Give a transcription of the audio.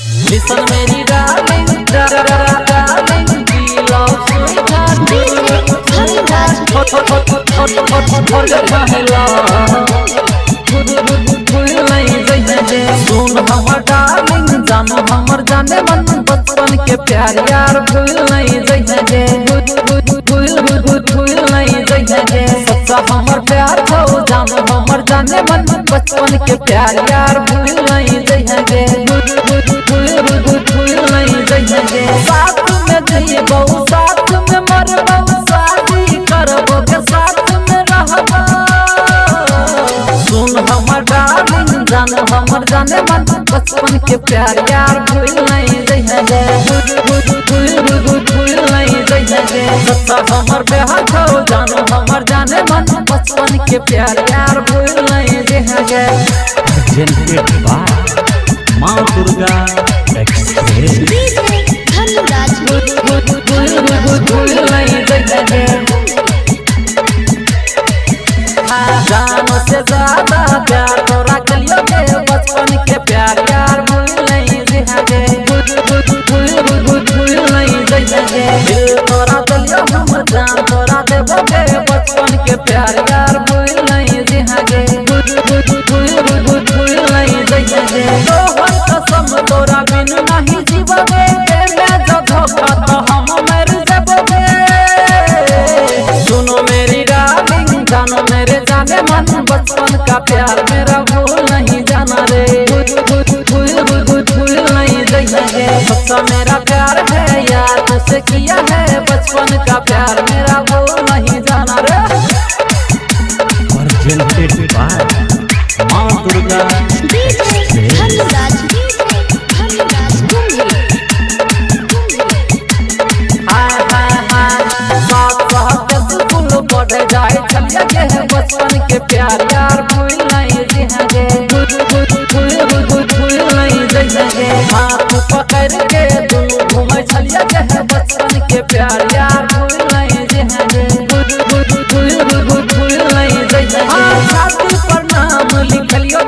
Listen मेरी darling, darling, we love sweetheart. और जब महिला सुन हमर डार्लिंग, जानो हमर जाने मन, बचपन के प्यार यार भूल नहीं जइहे, भूल नहीं जइहे। सच्चा हमर प्यार हो, जानो हमर जाने मन, बचपन के प्यार यार भूल नहीं जइहे, भूल नहीं जइहे। साथ में जइबो, साथ में मरबो, शादी करबो के साथ में रहबो। सुन हमर डार्लिंग, जानो हमर जाने मन, बचपन के प्यार यार भूल नहीं जइहे, भूल नहीं जइहे। सच्चा हमर प्यार हो, जानो हमर जाने मन, बचपन के प्यार यार भूल नहीं जइहे। प्रेजेंटेड बाय मां दुर्गा एक्सप्रेस। भूल नहीं जइहे। जानो से ज्यादा प्यार तोरा कलियो के, बचपन के प्यार यार भूल नहीं जइहे, भूल नहीं जइहे। दिल तोरा कलियो हम जान तोरा देबो के, बचपन के प्यार यार भूल नहीं जइहे, भूल नहीं जइहे। तोहर कसम तोरा बिन नहीं जीवबे, मैं जब धोखा तो हम मर जबोगे। सुनो मेरी डार्लिंग, जानो मेरे जाने मन, बचपन का प्यार मेरा भूल नहीं जाना रे, भूल नहीं जइहे। सच्चा मेरा प्यार है यार तुझसे किया है, बचपन का प्यार मेरा भूल नहीं जाना रे। प्रेजेंटेड बाय मां दुर्गा बढ़ जाए छलिया, बचपन के प्यार यार भूल नहीं जइहे, भूल नहीं जइहे। हाथ पकड़ के दुनू घूमे छलिया, बचपन के प्यार यार भूल नहीं जइहे, भूल नहीं जइहे। छाती पर नाम लिखलियो